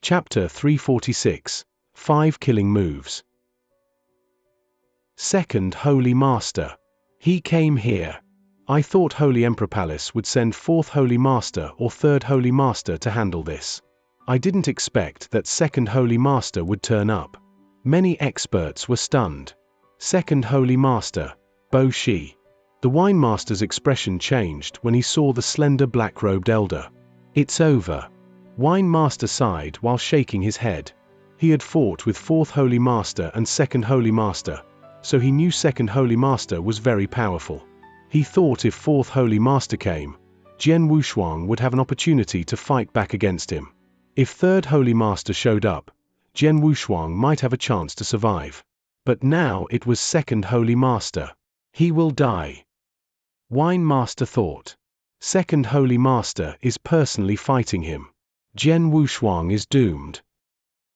Chapter 346. 5 Killing Moves. Second Holy Master. He came here. I thought Holy Emperor Palace would send 4th Holy Master or 3rd Holy Master to handle this. I didn't expect that 2nd Holy Master would turn up. Many experts were stunned. 2nd Holy Master, Bo Shi. The Wine Master's expression changed when he saw the slender black-robed elder. It's over. Wine Master sighed while shaking his head. He had fought with 4th Holy Master and 2nd Holy Master, so he knew 2nd Holy Master was very powerful. He thought if 4th Holy Master came, Jian Wushuang would have an opportunity to fight back against him. If 3rd Holy Master showed up, Jian Wushuang might have a chance to survive. But now it was 2nd Holy Master. He will die. Wine Master thought. 2nd Holy Master is personally fighting him. Jian Wushuang is doomed.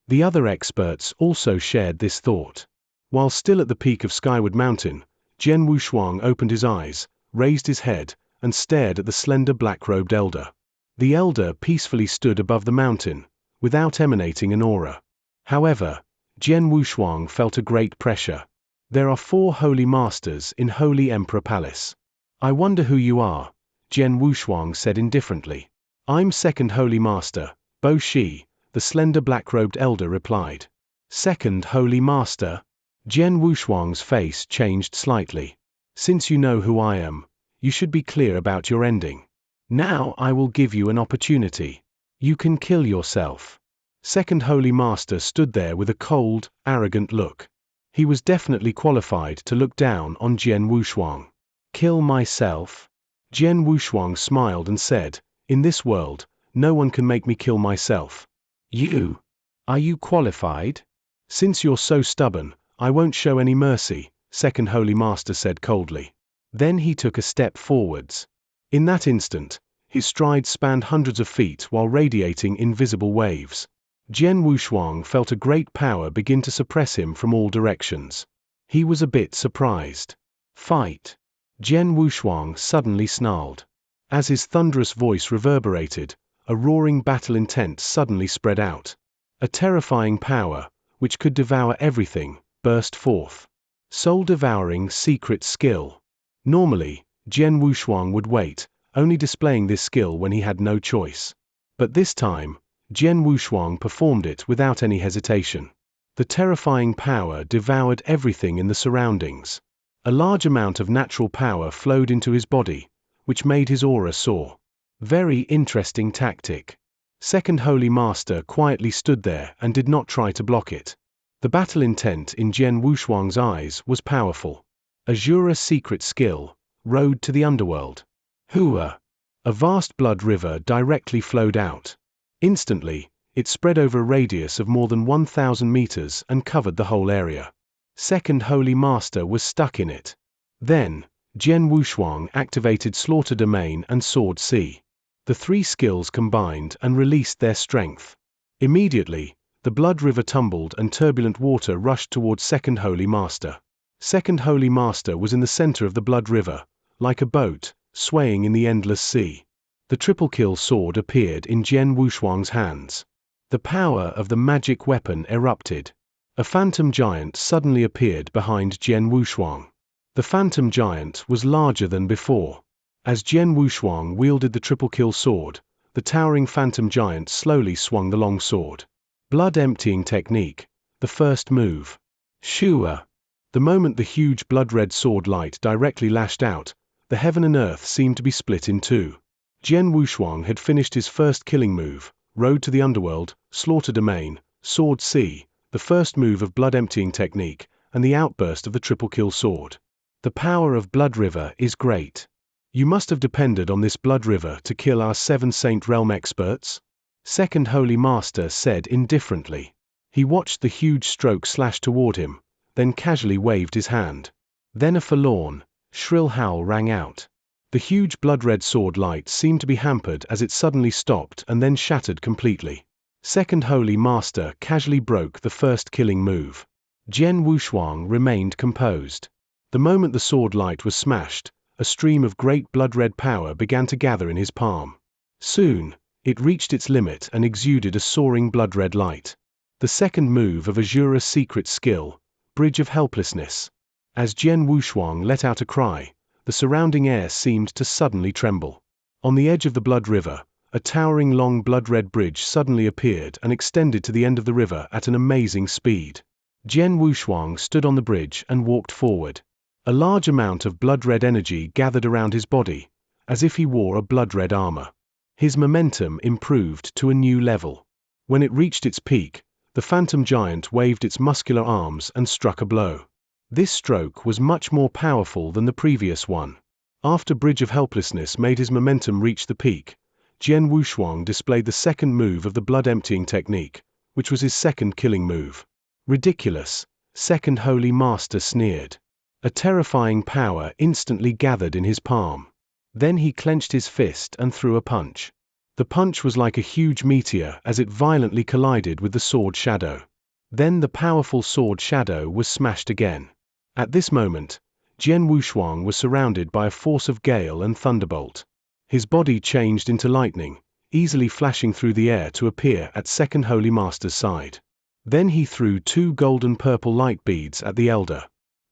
The other experts also shared this thought. While still at the peak of Skyward Mountain, Jian Wushuang opened his eyes, raised his head, and stared at the slender black-robed elder. The elder peacefully stood above the mountain, without emanating an aura. However, Jian Wushuang felt a great pressure. There are 4 Holy Masters in Holy Emperor Palace. I wonder who you are, Jian Wushuang said indifferently. I'm 2nd Holy Master, Bo Shi, the slender black-robed elder replied. 2nd Holy Master? Jian Wushuang's face changed slightly. Since you know who I am, you should be clear about your ending. Now I will give you an opportunity. You can kill yourself. 2nd Holy Master stood there with a cold, arrogant look. He was definitely qualified to look down on Jian Wushuang. Kill myself? Jian Wushuang smiled and said, in this world, no one can make me kill myself. You? Are you qualified? Since you're so stubborn, I won't show any mercy, 2nd Holy Master said coldly. Then he took a step forwards. In that instant, his stride spanned hundreds of feet while radiating invisible waves. Jian Wushuang felt a great power begin to suppress him from all directions. He was a bit surprised. Fight! Jian Wushuang suddenly snarled. As his thunderous voice reverberated, a roaring battle intent suddenly spread out. A terrifying power, which could devour everything, burst forth. Soul-devouring secret skill. Normally, Jian Wushuang would wait, only displaying this skill when he had no choice. But this time, Jian Wushuang performed it without any hesitation. The terrifying power devoured everything in the surroundings. A large amount of natural power flowed into his body, which made his aura soar. Very interesting tactic. 2nd Holy Master quietly stood there and did not try to block it. The battle intent in Jian Wushuang's eyes was powerful. Azura secret skill, road to the underworld. Hua! A vast blood river directly flowed out. Instantly, it spread over a radius of more than 1,000 meters and covered the whole area. 2nd Holy Master was stuck in it. Then, Jian Wushuang activated Slaughter Domain and Sword Sea. The 3 skills combined and released their strength. Immediately, the blood river tumbled and turbulent water rushed towards 2nd Holy Master. 2nd Holy Master was in the center of the blood river, like a boat, swaying in the endless sea. The triple kill sword appeared in Jian Wushuang's hands. The power of the magic weapon erupted. A phantom giant suddenly appeared behind Jian Wushuang. The phantom giant was larger than before. As Jian Wushuang wielded the triple kill sword, the towering phantom giant slowly swung the long sword. Blood emptying technique, the first move. Shua! The moment the huge blood-red sword light directly lashed out, the heaven and earth seemed to be split in 2. Jian Wushuang had finished his first killing move, Road to the Underworld, Slaughter Domain, Sword Sea, the first move of blood emptying technique, and the outburst of the triple kill sword. The power of Blood River is great. You must have depended on this Blood River to kill our 7 Saint Realm experts? 2nd Holy Master said indifferently. He watched the huge stroke slash toward him, then casually waved his hand. Then a forlorn, shrill howl rang out. The huge blood-red sword light seemed to be hampered as it suddenly stopped and then shattered completely. 2nd Holy Master casually broke the first killing move. Jian Wushuang remained composed. The moment the sword light was smashed, a stream of great blood-red power began to gather in his palm. Soon, It reached its limit and exuded a soaring blood-red light. The second move of Azura's secret skill, Bridge of Helplessness. As Jian Wushuang let out a cry, the surrounding air seemed to suddenly tremble. On the edge of the Blood River, a towering long blood-red bridge suddenly appeared and extended to the end of the river at an amazing speed. Jian Wushuang stood on the bridge and walked forward. A large amount of blood-red energy gathered around his body, as if he wore a blood-red armor. His momentum improved to a new level. When it reached its peak, the phantom giant waved its muscular arms and struck a blow. This stroke was much more powerful than the previous one. After Bridge of Helplessness made his momentum reach the peak, Jian Wushuang displayed the second move of the blood-emptying technique, which was his second killing move. Ridiculous, Second Holy Master sneered. A terrifying power instantly gathered in his palm. Then he clenched his fist and threw a punch. The punch was like a huge meteor as it violently collided with the sword shadow. Then the powerful sword shadow was smashed again. At this moment, Jian Wushuang was surrounded by a force of gale and thunderbolt. His body changed into lightning, easily flashing through the air to appear at Second Holy Master's side. Then he threw 2 golden-purple light beads at the elder.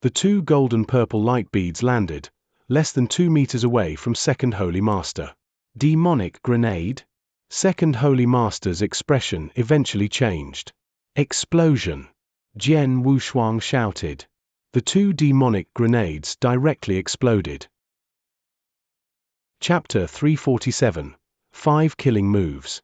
The 2 golden-purple light beads landed, less than 2 meters away from Second Holy Master. Demonic grenade? Second Holy Master's expression eventually changed. Explosion! Jian Wushuang shouted. The 2 demonic grenades directly exploded. Chapter 347. 5 Killing Moves.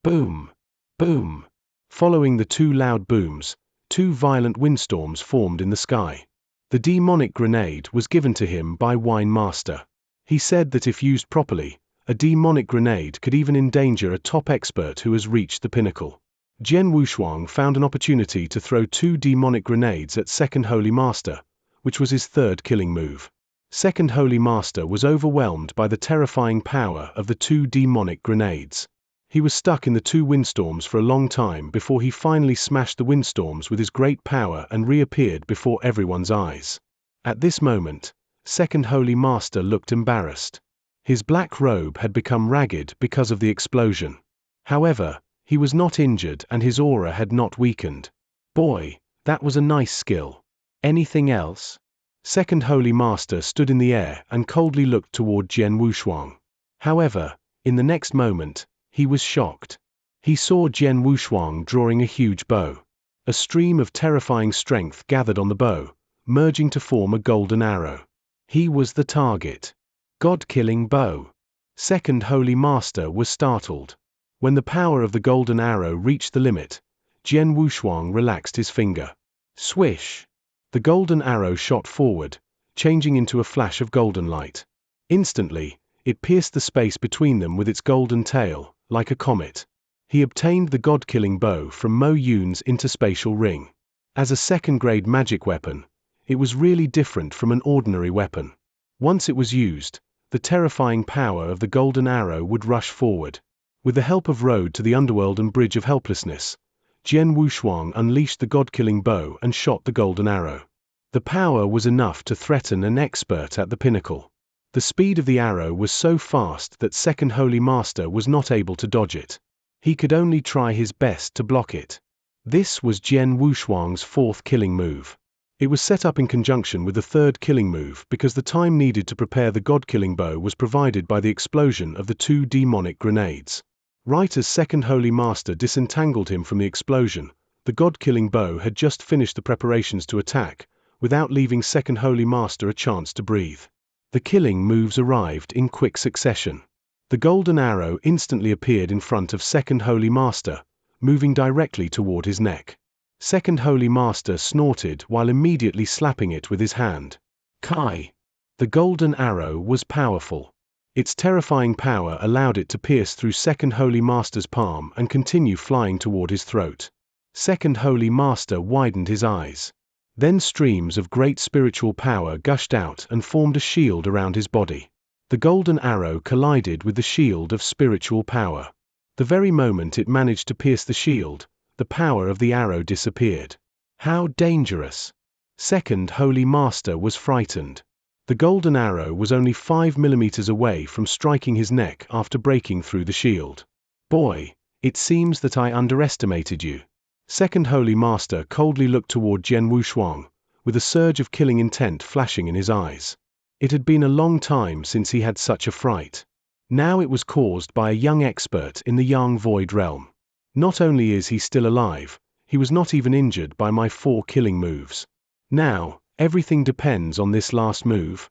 Boom! Boom! Following the 2 loud booms, 2 violent windstorms formed in the sky. The demonic grenade was given to him by Wine Master. He said that if used properly, a demonic grenade could even endanger a top expert who has reached the pinnacle. Jian Wushuang found an opportunity to throw 2 demonic grenades at Second Holy Master, which was his third killing move. Second Holy Master was overwhelmed by the terrifying power of the 2 demonic grenades. He was stuck in the 2 windstorms for a long time before he finally smashed the windstorms with his great power and reappeared before everyone's eyes. At this moment, Second Holy Master looked embarrassed. His black robe had become ragged because of the explosion. However, he was not injured and his aura had not weakened. Boy, that was a nice skill. Anything else? Second Holy Master stood in the air and coldly looked toward Jian Wushuang. However, in the next moment, he was shocked. He saw Jian Wushuang drawing a huge bow. A stream of terrifying strength gathered on the bow, merging to form a golden arrow. He was the target. God-killing bow. Second Holy Master was startled. When the power of the golden arrow reached the limit, Jian Wushuang relaxed his finger. Swish! The golden arrow shot forward, changing into a flash of golden light. Instantly, it pierced the space between them with its golden tail, like a comet. He obtained the god-killing bow from Mo Yun's interspatial ring. As a second-grade magic weapon, it was really different from an ordinary weapon. Once it was used, the terrifying power of the golden arrow would rush forward. With the help of Road to the Underworld and Bridge of Helplessness, Jian Wushuang unleashed the god-killing bow and shot the golden arrow. The power was enough to threaten an expert at the pinnacle. The speed of the arrow was so fast that Second Holy Master was not able to dodge it. He could only try his best to block it. This was Jian Wushuang's 4th killing move. It was set up in conjunction with the 3rd killing move because the time needed to prepare the god-killing bow was provided by the explosion of the 2 demonic grenades. Right as Second Holy Master disentangled him from the explosion, the god-killing bow had just finished the preparations to attack, without leaving Second Holy Master a chance to breathe. The killing moves arrived in quick succession. The golden arrow instantly appeared in front of Second Holy Master, moving directly toward his neck. Second Holy Master snorted while immediately slapping it with his hand. Kai! The golden arrow was powerful. Its terrifying power allowed it to pierce through Second Holy Master's palm and continue flying toward his throat. Second Holy Master widened his eyes. Then streams of great spiritual power gushed out and formed a shield around his body. The golden arrow collided with the shield of spiritual power. The very moment it managed to pierce the shield, the power of the arrow disappeared. How dangerous! Second Holy Master was frightened. The golden arrow was only 5 millimeters away from striking his neck after breaking through the shield. Boy, it seems that I underestimated you. Second Holy Master coldly looked toward Jian Wushuang, with a surge of killing intent flashing in his eyes. It had been a long time since he had such a fright. Now it was caused by a young expert in the Yang Void realm. Not only is he still alive, he was not even injured by my 4 killing moves. Now, everything depends on this last move.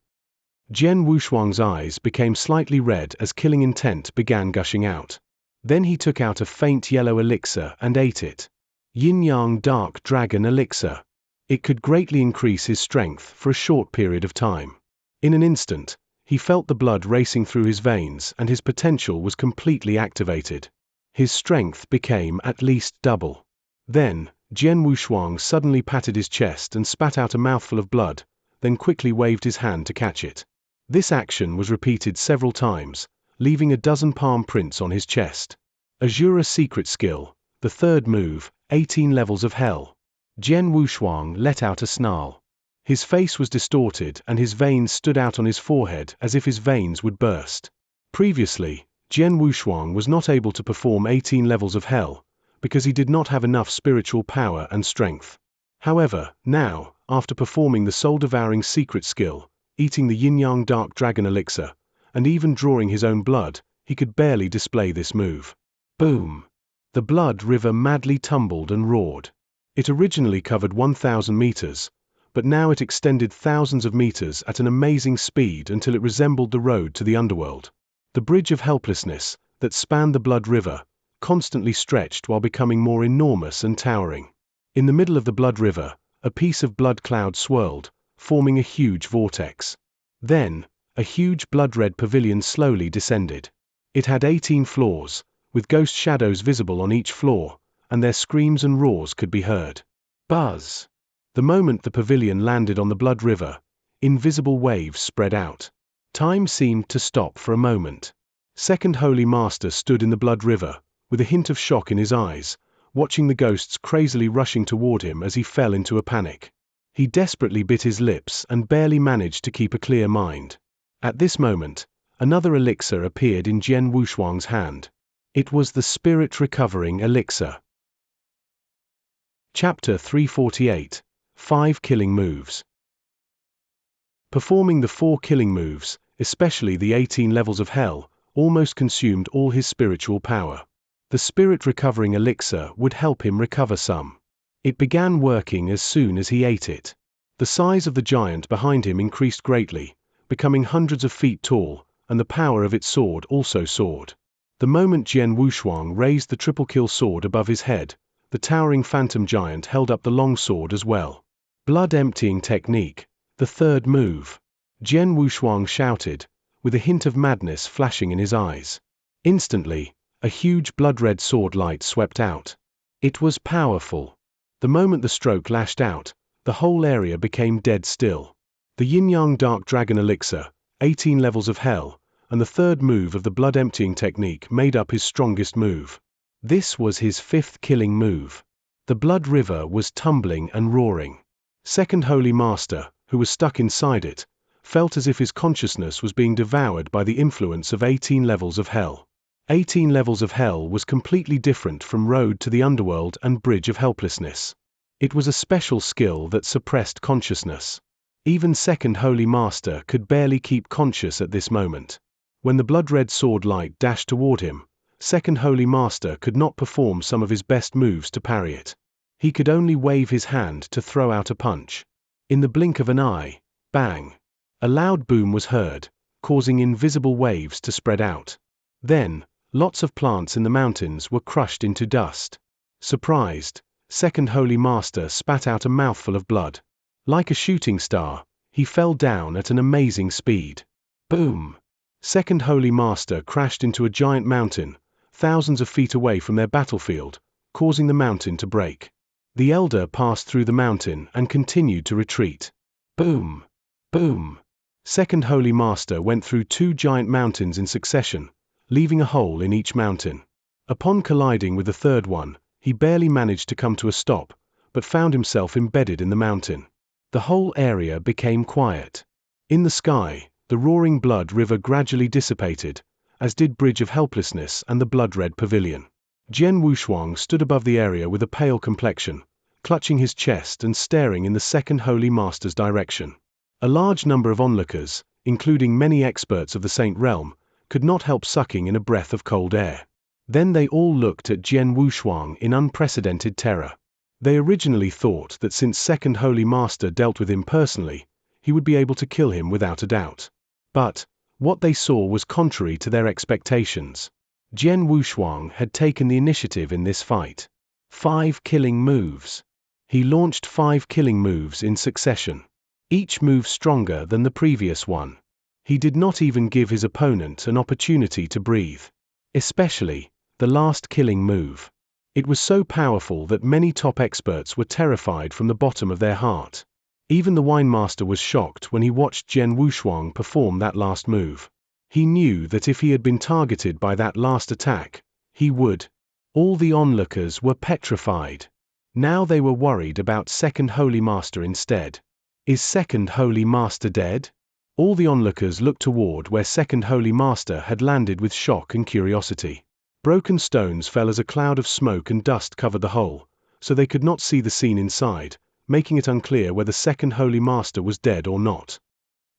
Jian Wushuang's eyes became slightly red as killing intent began gushing out. Then he took out a faint yellow elixir and ate it. Yin-Yang Dark Dragon Elixir. It could greatly increase his strength for a short period of time. In an instant, he felt the blood racing through his veins and his potential was completely activated. His strength became at least double. Then, Jian Wushuang suddenly patted his chest and spat out a mouthful of blood, then quickly waved his hand to catch it. This action was repeated several times, leaving a dozen palm prints on his chest. Azura secret skill, the third move, 18 levels of hell. Jian Wushuang let out a snarl. His face was distorted and his veins stood out on his forehead as if his veins would burst. Previously, Jian Wushuang was not able to perform 18 levels of hell, because he did not have enough spiritual power and strength. However, now, after performing the soul-devouring secret skill, eating the Yin-Yang Dark Dragon Elixir, and even drawing his own blood, he could barely display this move. Boom! The blood river madly tumbled and roared. It originally covered 1,000 meters, but now it extended thousands of meters at an amazing speed until it resembled the road to the underworld. The bridge of helplessness, that spanned the blood river, constantly stretched while becoming more enormous and towering. In the middle of the blood river, a piece of blood cloud swirled, forming a huge vortex. Then, a huge blood-red pavilion slowly descended. It had 18 floors, with ghost shadows visible on each floor, and their screams and roars could be heard. Buzz! The moment the pavilion landed on the blood river, invisible waves spread out. Time seemed to stop for a moment. Second Holy Master stood in the blood river, with a hint of shock in his eyes, watching the ghosts crazily rushing toward him as he fell into a panic. He desperately bit his lips and barely managed to keep a clear mind. At this moment, another elixir appeared in Jian Wushuang's hand. It was the Spirit Recovering Elixir. Chapter 348. 5 Killing Moves. Performing the 4 killing moves, especially the 18 levels of hell, almost consumed all his spiritual power. The Spirit Recovering Elixir would help him recover some. It began working as soon as he ate it. The size of the giant behind him increased greatly, becoming hundreds of feet tall, and the power of its sword also soared. The moment Jian Wushuang raised the triple kill sword above his head, the towering phantom giant held up the long sword as well. Blood emptying technique, the third move. Jian Wushuang shouted, with a hint of madness flashing in his eyes. Instantly, a huge blood-red sword light swept out. It was powerful. The moment the stroke lashed out, the whole area became dead still. The Yin-Yang Dark Dragon Elixir, 18 levels of hell, and the third move of the blood-emptying technique made up his strongest move. This was his 5th killing move. The blood river was tumbling and roaring. Second Holy Master, who was stuck inside it, felt as if his consciousness was being devoured by the influence of 18 levels of hell. 18 levels of hell was completely different from Road to the Underworld and Bridge of Helplessness. It was a special skill that suppressed consciousness. Even Second Holy Master could barely keep conscious at this moment. When the blood-red sword light dashed toward him, Second Holy Master could not perform some of his best moves to parry it. He could only wave his hand to throw out a punch. In the blink of an eye, bang! A loud boom was heard, causing invisible waves to spread out. Then, lots of plants in the mountains were crushed into dust. Surprised, Second Holy Master spat out a mouthful of blood. Like a shooting star, he fell down at an amazing speed. Boom! Second Holy Master crashed into a giant mountain, thousands of feet away from their battlefield, causing the mountain to break. The elder passed through the mountain and continued to retreat. Boom! Boom! Second Holy Master went through 2 giant mountains in succession, leaving a hole in each mountain. Upon colliding with the third one, he barely managed to come to a stop, but found himself embedded in the mountain. The whole area became quiet. In the sky, the roaring blood river gradually dissipated, as did Bridge of Helplessness and the blood-red pavilion. Jian Wushuang stood above the area with a pale complexion, clutching his chest and staring in the second Holy Master's direction. A large number of onlookers, including many experts of the Saint Realm, could not help sucking in a breath of cold air. Then they all looked at Jian Wushuang in unprecedented terror. They originally thought that since Second Holy Master dealt with him personally, he would be able to kill him without a doubt. But what they saw was contrary to their expectations. Jian Wushuang had taken the initiative in this fight. 5 killing moves. He launched 5 killing moves in succession. Each move stronger than the previous one. He did not even give his opponent an opportunity to breathe. Especially the last killing move. It was so powerful that many top experts were terrified from the bottom of their heart. Even the wine master was shocked when he watched Jian Wushuang perform that last move. He knew that if he had been targeted by that last attack, he would. All the onlookers were petrified. Now they were worried about Second Holy Master instead. Is Second Holy Master dead? All the onlookers looked toward where Second Holy Master had landed with shock and curiosity. Broken stones fell as a cloud of smoke and dust covered the hole, so they could not see the scene inside, making it unclear whether Second Holy Master was dead or not.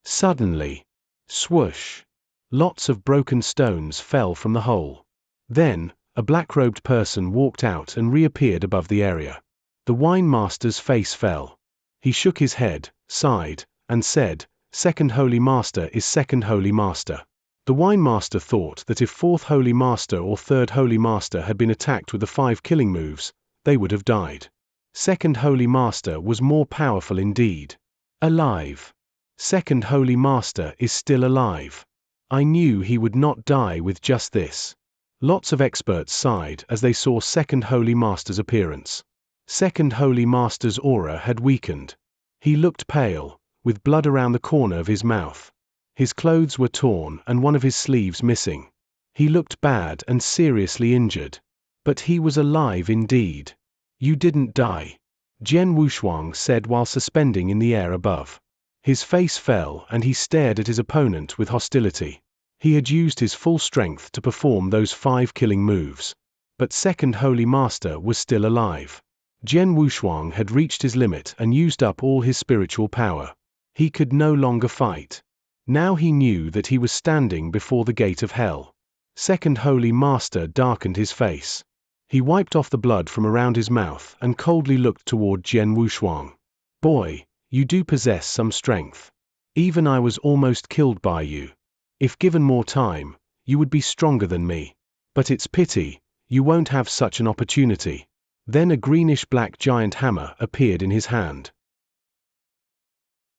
Suddenly, swoosh! Lots of broken stones fell from the hole. Then, a black-robed person walked out and reappeared above the area. The wine master's face fell. He shook his head, sighed, and said, "Second Holy Master is Second Holy Master." The wine master thought that if Fourth Holy Master or Third Holy Master had been attacked with the 5 killing moves, they would have died. Second Holy Master was more powerful indeed. Alive. Second Holy Master is still alive. I knew he would not die with just this. Lots of experts sighed as they saw Second Holy Master's appearance. Second Holy Master's aura had weakened. He looked pale, with blood around the corner of his mouth. His clothes were torn and one of his sleeves missing. He looked bad and seriously injured. But he was alive indeed. "You didn't die," Jian Wushuang said while suspending in the air above. His face fell and he stared at his opponent with hostility. He had used his full strength to perform those 5 killing moves. But Second Holy Master was still alive. Jian Wushuang had reached his limit and used up all his spiritual power. He could no longer fight. Now he knew that he was standing before the gate of hell. Second Holy Master darkened his face. He wiped off the blood from around his mouth and coldly looked toward Jian Wushuang. "Boy, you do possess some strength. Even I was almost killed by you. If given more time, you would be stronger than me. But it's pity, you won't have such an opportunity." Then a greenish-black giant hammer appeared in his hand.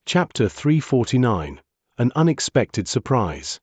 Chapter 349. An Unexpected Surprise.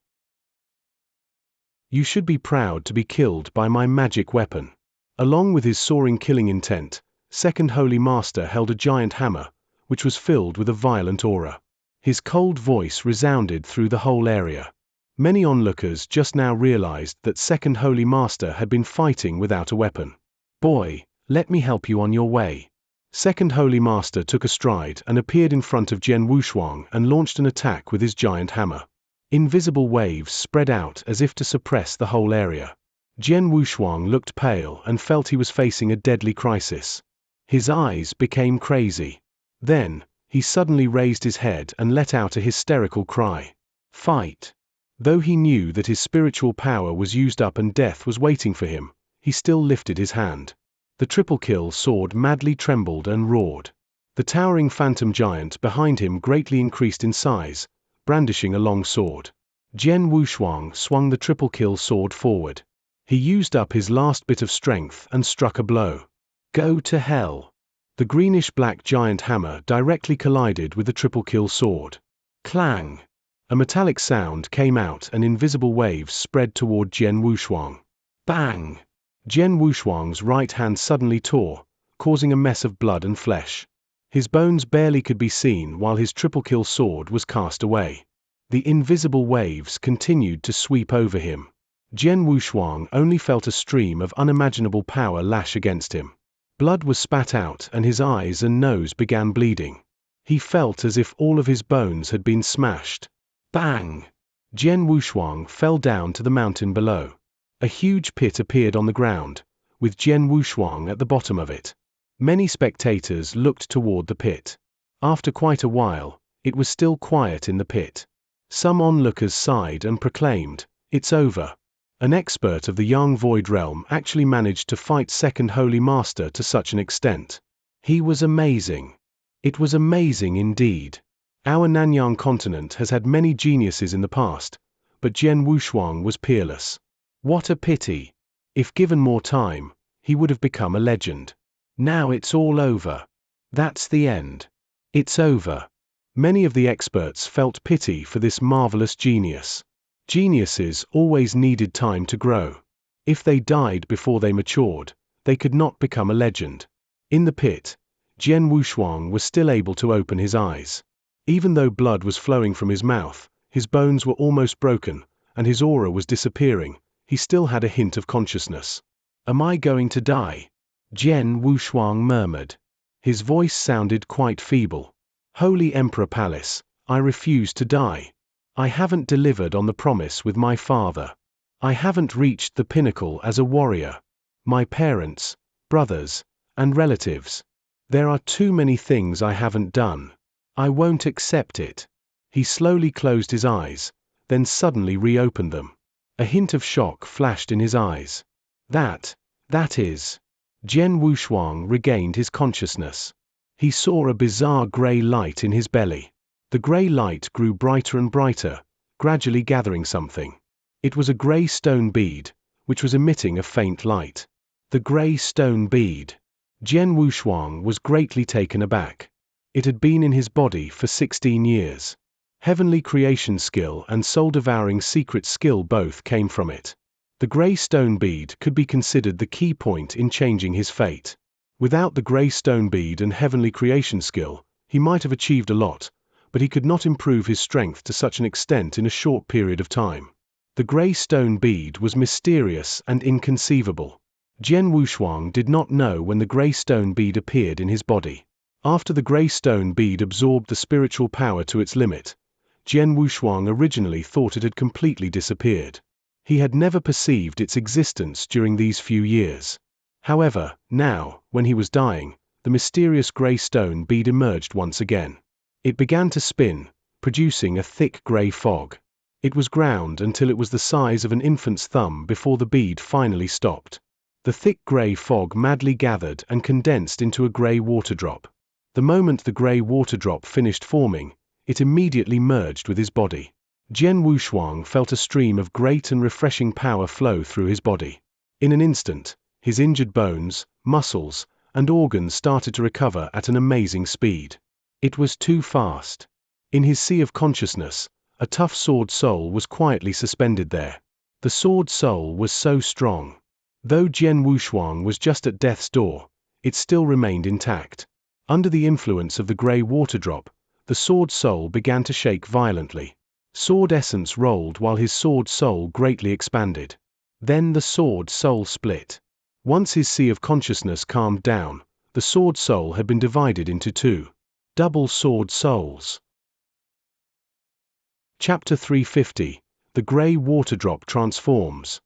You should be proud to be killed by my magic weapon. Along with his soaring killing intent, Second Holy Master held a giant hammer, which was filled with a violent aura. His cold voice resounded through the whole area. Many onlookers just now realized that Second Holy Master had been fighting without a weapon. "Boy, let me help you on your way." Second Holy Master took a stride and appeared in front of Jian Wushuang and launched an attack with his giant hammer. Invisible waves spread out as if to suppress the whole area. Jian Wushuang looked pale and felt he was facing a deadly crisis. His eyes became crazy. Then, he suddenly raised his head and let out a hysterical cry. "Fight!" Though he knew that his spiritual power was used up and death was waiting for him, he still lifted his hand. The triple kill sword madly trembled and roared. The towering phantom giant behind him greatly increased in size, brandishing a long sword. Jian Wushuang swung the triple kill sword forward. He used up his last bit of strength and struck a blow. "Go to hell!" The greenish-black giant hammer directly collided with the triple kill sword. Clang! A metallic sound came out and invisible waves spread toward Jian Wushuang. Bang! Jian Wushuang's right hand suddenly tore, causing a mess of blood and flesh. His bones barely could be seen while his triple kill sword was cast away. The invisible waves continued to sweep over him. Jian Wushuang only felt a stream of unimaginable power lash against him. Blood was spat out and his eyes and nose began bleeding. He felt as if all of his bones had been smashed. Bang! Jian Wushuang fell down to the mountain below. A huge pit appeared on the ground, with Jian Wushuang at the bottom of it. Many spectators looked toward the pit. After quite a while, it was still quiet in the pit. Some onlookers sighed and proclaimed, "It's over." An expert of the Yang Void Realm actually managed to fight Second Holy Master to such an extent. He was amazing. It was amazing indeed. Our Nanyang continent has had many geniuses in the past, but Jian Wushuang was peerless. What a pity. If given more time, he would have become a legend. Now it's all over. That's the end. It's over. Many of the experts felt pity for this marvelous genius. Geniuses always needed time to grow. If they died before they matured, they could not become a legend. In the pit, Jian Wushuang was still able to open his eyes. Even though blood was flowing from his mouth, his bones were almost broken, and his aura was disappearing, he still had a hint of consciousness. "Am I going to die?" Jian Wushuang murmured. His voice sounded quite feeble. "Holy Emperor Palace, I refuse to die. I haven't delivered on the promise with my father. I haven't reached the pinnacle as a warrior. My parents, brothers, and relatives. There are too many things I haven't done. I won't accept it." He slowly closed his eyes, then suddenly reopened them. A hint of shock flashed in his eyes. That is. Jian Wushuang regained his consciousness. He saw a bizarre gray light in his belly. The gray light grew brighter and brighter, gradually gathering something. It was a gray stone bead, which was emitting a faint light. The gray stone bead. Jian Wushuang was greatly taken aback. It had been in his body for 16 years. Heavenly creation skill and soul-devouring secret skill both came from it. The gray stone bead could be considered the key point in changing his fate. Without the gray stone bead and heavenly creation skill, he might have achieved a lot, but he could not improve his strength to such an extent in a short period of time. The gray stone bead was mysterious and inconceivable. Jian Wushuang did not know when the gray stone bead appeared in his body. After the gray stone bead absorbed the spiritual power to its limit, Jian Wushuang originally thought it had completely disappeared. He had never perceived its existence during these few years. However, now, when he was dying, the mysterious gray stone bead emerged once again. It began to spin, producing a thick gray fog. It was ground until it was the size of an infant's thumb before the bead finally stopped. The thick gray fog madly gathered and condensed into a gray water drop. The moment the gray water drop finished forming, it immediately merged with his body. Jian Wushuang felt a stream of great and refreshing power flow through his body. In an instant, his injured bones, muscles, and organs started to recover at an amazing speed. It was too fast. In his sea of consciousness, a tough sword soul was quietly suspended there. The sword soul was so strong. Though Jian Wushuang was just at death's door, it still remained intact. Under the influence of the gray water drop, the sword soul began to shake violently. Sword essence rolled while his sword soul greatly expanded. Then the sword soul split. Once his sea of consciousness calmed down, the sword soul had been divided into two. Double sword souls. Chapter 350. The Gray Water Drop Transforms.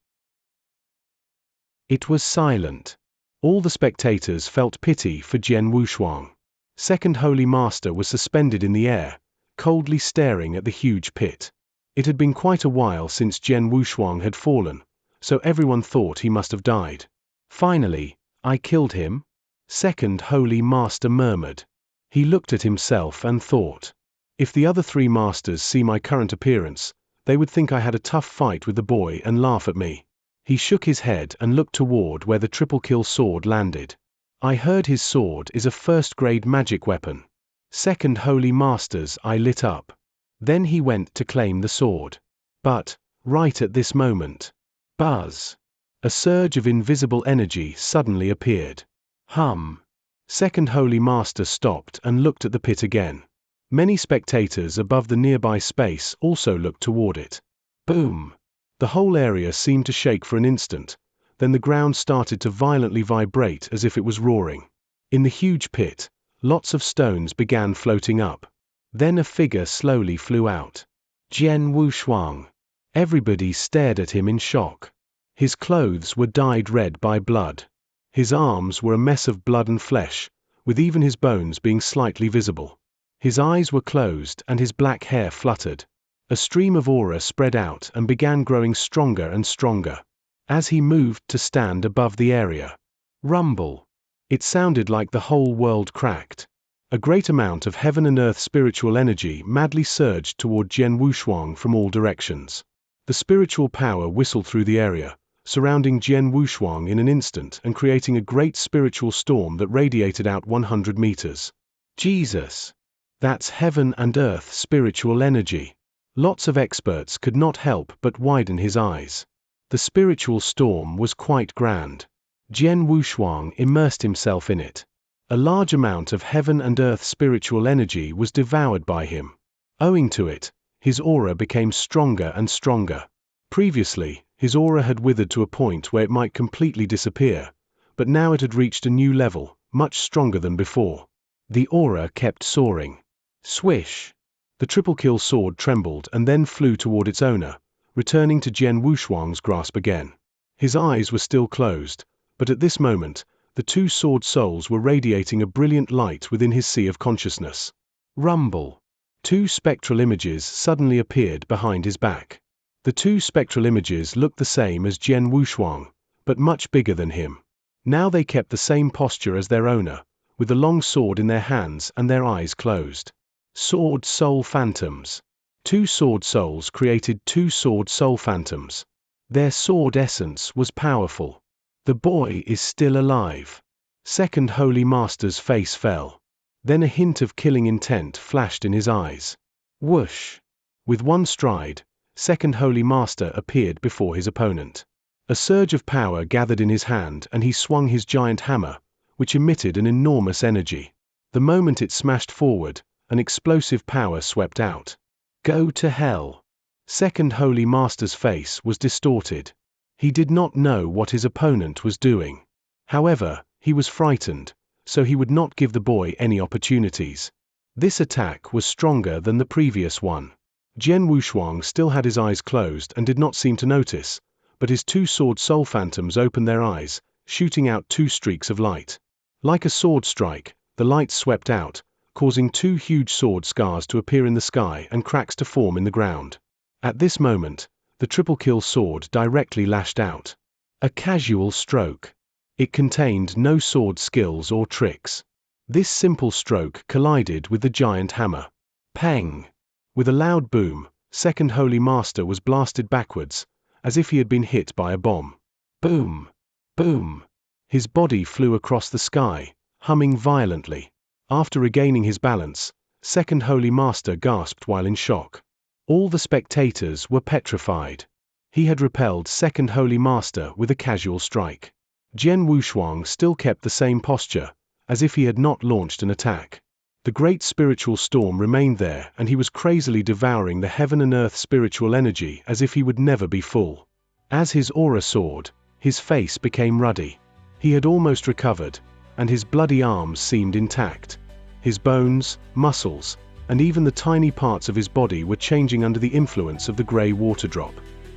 It was silent. All the spectators felt pity for Jian Wushuang. Second Holy Master was suspended in the air, coldly staring at the huge pit. It had been quite a while since Jian Wushuang had fallen, so everyone thought he must have died. "Finally, I killed him?" Second Holy Master murmured. He looked at himself and thought, "If the other three masters see my current appearance, they would think I had a tough fight with the boy and laugh at me." He shook his head and looked toward where the triple kill sword landed. "I heard his sword is a first-grade magic weapon." Second Holy Master's eye lit up. Then he went to claim the sword. But, right at this moment, buzz! A surge of invisible energy suddenly appeared. Hum! Second Holy Master stopped and looked at the pit again. Many spectators above the nearby space also looked toward it. Boom! The whole area seemed to shake for an instant, then the ground started to violently vibrate as if it was roaring. In the huge pit, Lots of stones began floating up. Then a figure slowly flew out. Jian Wushuang. Everybody stared at him in shock. His clothes were dyed red by blood. His arms were a mess of blood and flesh, with even his bones being slightly visible. His eyes were closed and his black hair fluttered. A stream of aura spread out and began growing stronger and stronger. As he moved to stand above the area. Rumble. It sounded like the whole world cracked. A great amount of heaven and earth spiritual energy madly surged toward Jian Wushuang from all directions. The spiritual power whistled through the area, surrounding Jian Wushuang in an instant and creating a great spiritual storm that radiated out 100 meters. Jesus! That's heaven and earth spiritual energy. Lots of experts could not help but widen his eyes. The spiritual storm was quite grand. Jian Wushuang immersed himself in it. A large amount of heaven and earth spiritual energy was devoured by him. Owing to it, his aura became stronger and stronger. Previously, his aura had withered to a point where it might completely disappear, but now it had reached a new level, much stronger than before. The aura kept soaring. Swish! The triple kill sword trembled and then flew toward its owner, returning to Jian Wushuang's grasp again. His eyes were still closed, but at this moment, the two sword souls were radiating a brilliant light within his sea of consciousness. Rumble. Two spectral images suddenly appeared behind his back. The two spectral images looked the same as Jian Wushuang, but much bigger than him. Now they kept the same posture as their owner, with the long sword in their hands and their eyes closed. Sword Soul Phantoms. Two sword souls created two sword soul phantoms. Their sword essence was powerful. The boy is still alive. Second Holy Master's face fell. Then a hint of killing intent flashed in his eyes. Whoosh! With one stride, Second Holy Master appeared before his opponent. A surge of power gathered in his hand and he swung his giant hammer, which emitted an enormous energy. The moment it smashed forward, an explosive power swept out. Go to hell! Second Holy Master's face was distorted. He did not know what his opponent was doing. However, he was frightened, so he would not give the boy any opportunities. This attack was stronger than the previous one. Jian Wushuang still had his eyes closed and did not seem to notice, but his two sword soul phantoms opened their eyes, shooting out two streaks of light. Like a sword strike, the light swept out, causing two huge sword scars to appear in the sky and cracks to form in the ground. At this moment, the triple kill sword directly lashed out. A casual stroke. It contained no sword skills or tricks. This simple stroke collided with the giant hammer. Pang! With a loud boom, Second Holy Master was blasted backwards, as if he had been hit by a bomb. Boom! Boom! His body flew across the sky, humming violently. After regaining his balance, Second Holy Master gasped while in shock. All the spectators were petrified. He had repelled Second Holy Master with a casual strike. Jian Wushuang still kept the same posture, as if he had not launched an attack. The great spiritual storm remained there and he was crazily devouring the heaven and earth spiritual energy as if he would never be full. As his aura soared, his face became ruddy. He had almost recovered, and his bloody arms seemed intact. His bones, muscles, and even the tiny parts of his body were changing under the influence of the grey water drop.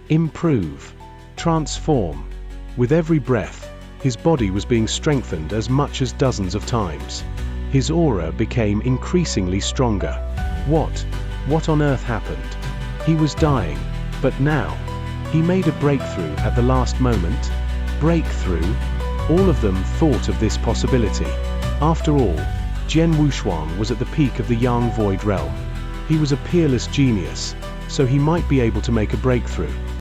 Improve. Transform. With every breath, his body was being strengthened as much as dozens of times. His aura became increasingly stronger. What on earth happened? He was dying, but now, he made a breakthrough at the last moment. Breakthrough? All of them thought of this possibility. After all, Jian Wushuang was at the peak of the Yang Void realm. He was a peerless genius, so he might be able to make a breakthrough.